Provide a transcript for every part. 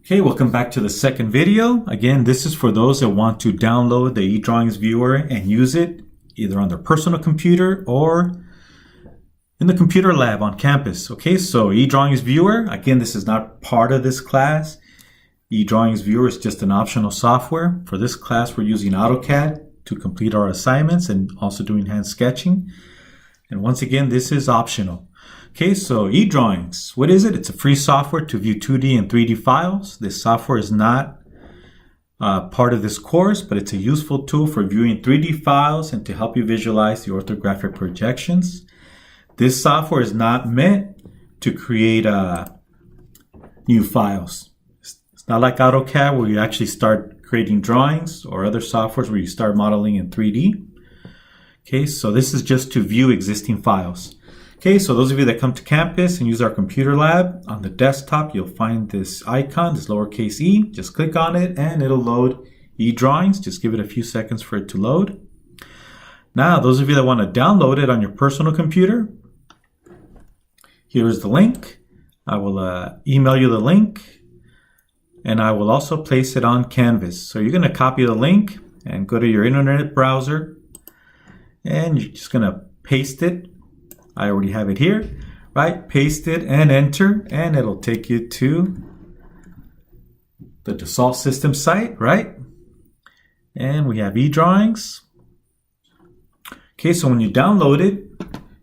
Okay, welcome back to the second video. Again, this is for those that want to download the eDRAWINGS viewer and use it either on their personal computer or in the computer lab on campus. Okay, so eDRAWINGS viewer, again, this is not part of this class. eDRAWINGS viewer is just an optional software. For this class, we're using AutoCAD to complete our assignments and also doing hand sketching. And once again, this is optional. Okay, so eDRAWINGS, what is it? It's a free software to view 2D and 3D files. This software is not part of this course, but it's a useful tool for viewing 3D files and to help you visualize the orthographic projections. This software is not meant to create new files. It's not like AutoCAD where you actually start creating drawings or other softwares where you start modeling in 3D. Okay, so this is just to view existing files. Okay, so those of you that come to campus and use our computer lab, on the desktop, you'll find this icon, this lowercase e. Just click on it and it'll load eDRAWINGS. Just give it a few seconds for it to load. Now, those of you that want to download it on your personal computer, here's the link. I will email you the link and I will also place it on Canvas. So you're going to copy the link and go to your internet browser and you're just going to paste it. I already have it here, right? Paste it and enter, and it'll take you to the Dassault System site, right? And we have eDRAWINGS. Okay, so when you download it,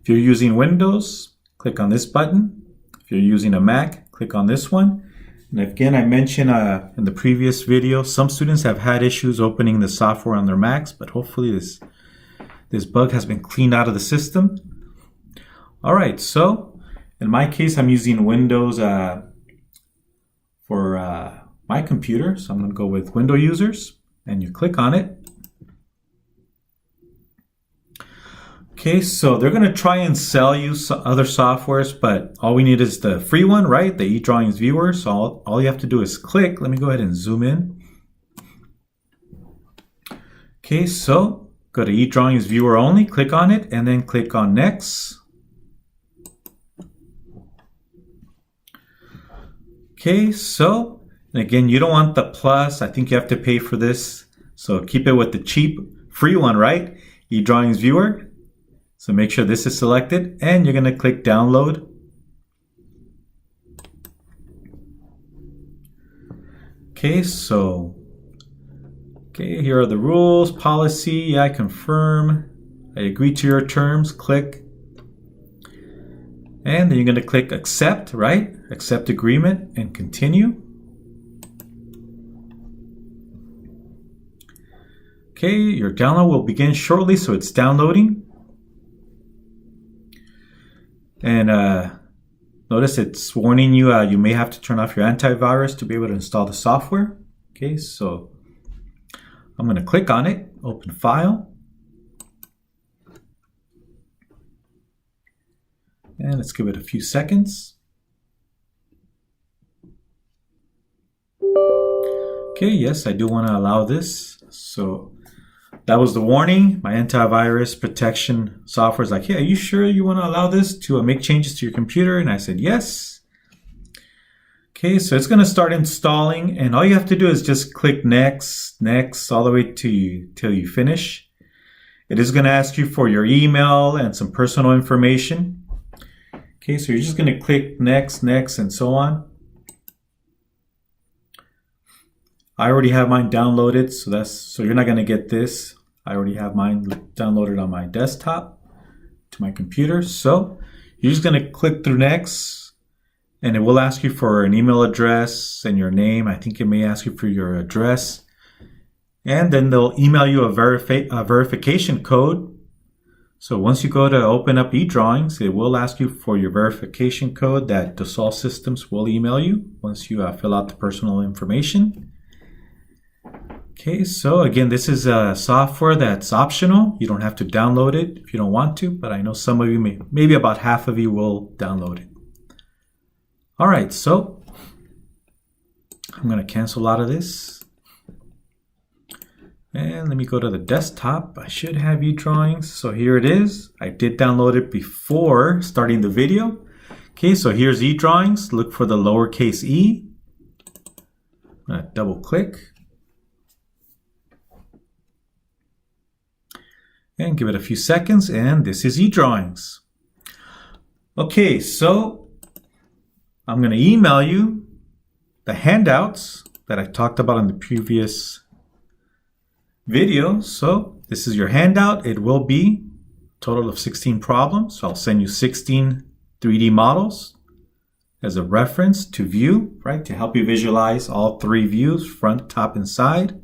if you're using Windows, click on this button. If you're using a Mac, click on this one. And again, I mentioned in the previous video, some students have had issues opening the software on their Macs, but hopefully this bug has been cleaned out of the system. All right, so in my case, I'm using Windows for my computer. So I'm going to go with Windows users, and you click on it. Okay, so they're going to try and sell you other softwares, but all we need is the free one, right? The eDRAWINGS viewer. So all you have to do is click. Let me go ahead and zoom in. Okay, so go to eDRAWINGS viewer only, click on it, and then click on next. Okay, so, and again, you don't want the plus. I think you have to pay for this. So keep it with the cheap, free one, right? eDRAWINGS viewer. So make sure this is selected and you're going to click download. Okay, so, okay, here are the rules, policy. I confirm. I agree to your terms. Click. And then you're going to click accept, right? Accept agreement and continue. Okay, your download will begin shortly, so it's downloading. And notice it's warning you, you may have to turn off your antivirus to be able to install the software. Okay, so I'm going to click on it, open file. And let's give it a few seconds. Okay, yes, I do want to allow this. So that was the warning. My antivirus protection software is like, hey, are you sure you want to allow this to make changes to your computer? And I said, yes. Okay, so it's going to start installing. And all you have to do is just click next, next, all the way till you finish. It is going to ask you for your email and some personal information. Okay, so you're just going to click next, next, and so on. I already have mine downloaded, so you're not going to get this. I already have mine downloaded on my desktop to my computer. So you're just going to click through next, and it will ask you for an email address and your name. I think it may ask you for your address, and then they'll email you a verification code. So once you go to open up eDRAWINGS, it will ask you for your verification code that Dassault Systems will email you once you fill out the personal information. Okay, so again, this is a software that's optional. You don't have to download it if you don't want to, but I know some of you maybe about half of you will download it. All right, so I'm going to cancel out of this. And let me go to the desktop. I should have eDRAWINGS. So here it is. I did download it before starting the video. Okay, so here's eDRAWINGS. Look for the lowercase e. I'm going to double click and give it a few seconds, and this is eDrawings. Okay, so I'm going to email you the handouts that I talked about in the previous video. So this is your handout. It will be a total of 16 problems. So I'll send you 16 3D models as a reference to view, right? To help you visualize all three views, front, top, and side.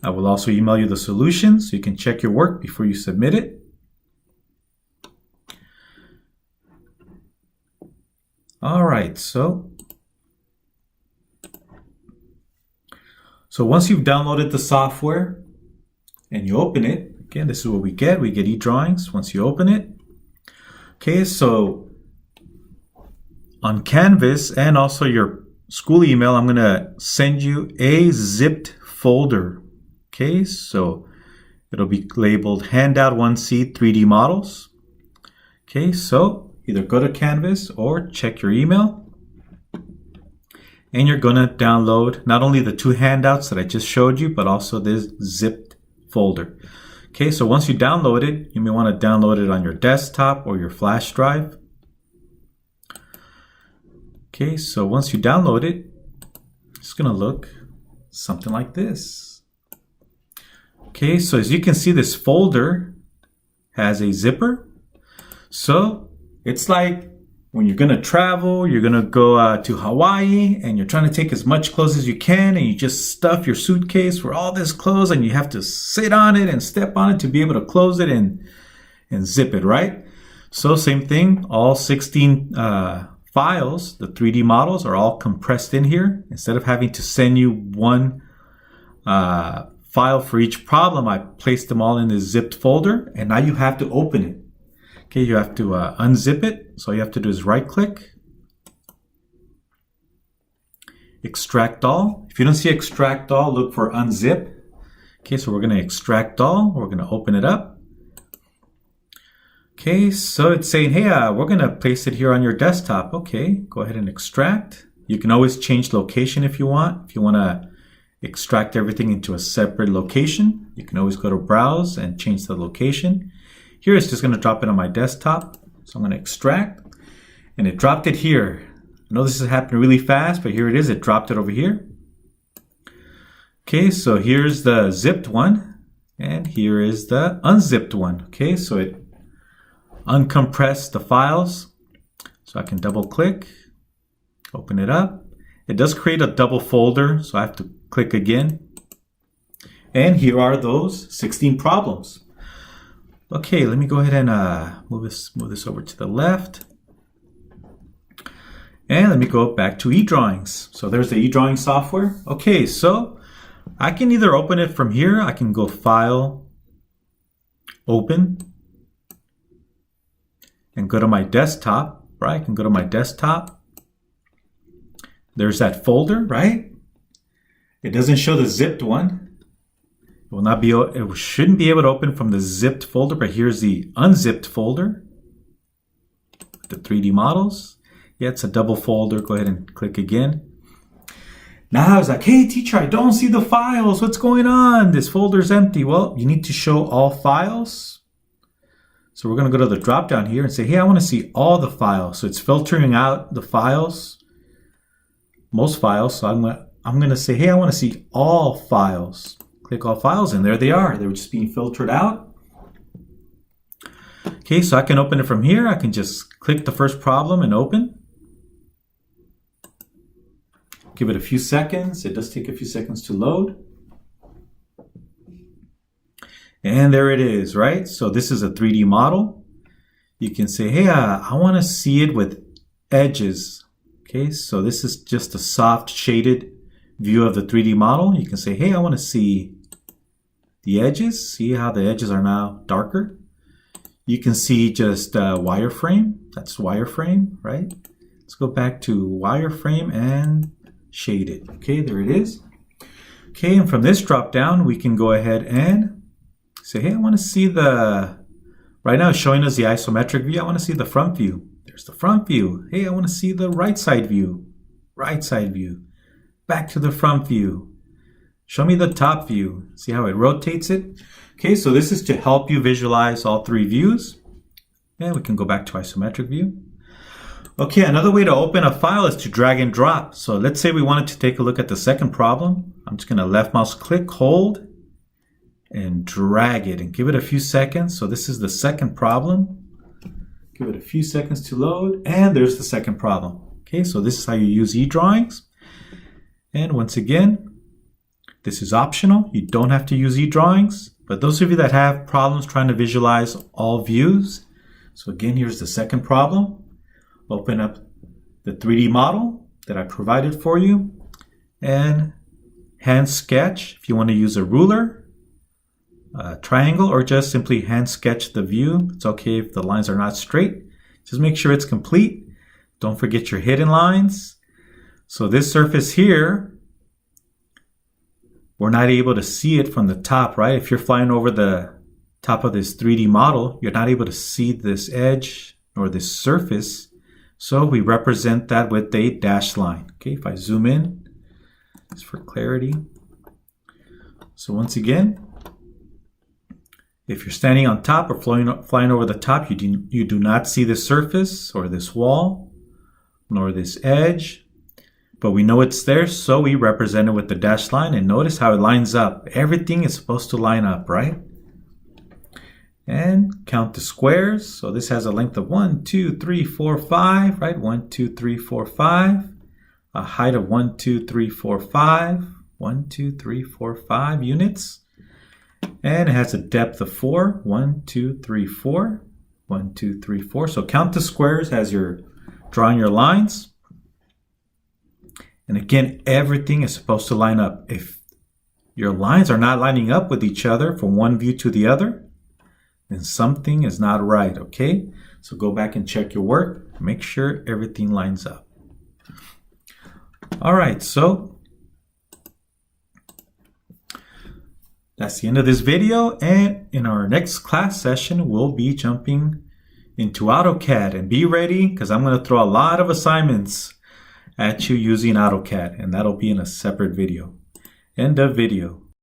I will also email you the solutions so you can check your work before you submit it. All right, so once you've downloaded the software and you open it, again, this is what we get. We get eDrawings once you open it. Okay, so on Canvas and also your school email, I'm going to send you a zipped folder. Okay, so it'll be labeled Handout 1C 3D Models. Okay, so either go to Canvas or check your email. And you're going to download not only the two handouts that I just showed you, but also this zipped folder. Okay, so once you download it, you may want to download it on your desktop or your flash drive. Okay, so once you download it, it's going to look something like this. Okay, so as you can see, this folder has a zipper. So it's like when you're going to travel, you're going to go to Hawaii and you're trying to take as much clothes as you can, and you just stuff your suitcase with all this clothes and you have to sit on it and step on it to be able to close it and zip it, right? So same thing, all 16 files, the 3D models are all compressed in here. Instead of having to send you one file for each problem, I placed them all in this zipped folder, and now you have to open it. Okay, you have to unzip it. So all you have to do is right click, extract all. If you don't see extract all, look for unzip. Okay, so we're going to extract all. We're going to open it up. Okay, so it's saying, hey, we're going to place it here on your desktop. Okay, go ahead and extract. You can always change location if you want. If you want to extract everything into a separate location, you can always go to browse and change the location. Here it's just going to drop it on my desktop. So I'm going to extract, and it dropped it here. I know this is happening really fast, but here it is. It dropped it over here. Okay, so here's the zipped one, and here is the unzipped one. Okay, so it uncompressed the files. So I can double click, open it up. It does create a double folder, so I have to click again. And here are those 16 problems. Okay, let me go ahead and move this over to the left. And let me go back to eDrawings. So there's the eDrawing software. Okay, so I can either open it from here. I can go File, Open, and go to my desktop, right? I can go to my desktop. There's that folder, right? It doesn't show the zipped one. It shouldn't be able to open from the zipped folder, but here's the unzipped folder. The 3D models. Yeah, it's a double folder. Go ahead and click again. Now I was like, hey teacher, I don't see the files. What's going on? This folder's empty. Well, you need to show all files. So we're going to go to the drop down here and say, hey, I want to see all the files. So it's filtering out the files, most files. So I'm going to say, hey, I want to see all files. Click all files, and there they are. They were just being filtered out. Okay, so I can open it from here. I can just click the first problem and open. Give it a few seconds. It does take a few seconds to load. And there it is, right? So this is a 3D model. You can say, hey, I want to see it with edges. Okay, so this is just a soft shaded view of the 3D model. You can say, hey, I want to see the edges. See how the edges are now darker? You can see just wireframe. That's wireframe, right? Let's go back to wireframe and shade it. Okay, there it is. Okay, and from this drop down, we can go ahead and say, hey, I want to see right now it's showing us the isometric view. I want to see the front view. There's the front view. Hey, I want to see the right side view. Right side view. back to the front view. Show me the top view. See how it rotates it? Okay, so this is to help you visualize all three views. And we can go back to isometric view. Okay, another way to open a file is to drag and drop. So let's say we wanted to take a look at the second problem. I'm just going to left mouse click, hold, and drag it and give it a few seconds. So this is the second problem. Give it a few seconds to load, and there's the second problem. Okay, so this is how you use eDrawings. And once again, this is optional. You don't have to use eDrawings, but those of you that have problems trying to visualize all views. So again, here's the second problem. Open up the 3D model that I provided for you and hand sketch if you want to use a ruler, a triangle, or just simply hand sketch the view. It's okay if the lines are not straight. Just make sure it's complete. Don't forget your hidden lines. So this surface here, we're not able to see it from the top, right? If you're flying over the top of this 3D model, you're not able to see this edge or this surface. So we represent that with a dashed line. Okay, if I zoom in, just for clarity. So once again, if you're standing on top or flying over the top, you do not see this surface or this wall, nor this edge, but we know it's there, so we represent it with the dashed line, and notice how it lines up. Everything is supposed to line up, right? And count the squares. So this has a length of 1, 2, 3, 4, 5, right? 1, 2, 3, 4, 5. A height of 1, 2, 3, 4, 5. 1, 2, 3, 4, 5 units. And it has a depth of 4. 1, 2, 3, 4. 1, 2, 3, 4. So count the squares as you're drawing your lines. And again, everything is supposed to line up. If your lines are not lining up with each other from one view to the other, then something is not right, okay? So go back and check your work. Make sure everything lines up. All right, so that's the end of this video, and in our next class session, we'll be jumping into AutoCAD. And be ready, because I'm going to throw a lot of assignments at you using AutoCAD, and that'll be in a separate video. End of video.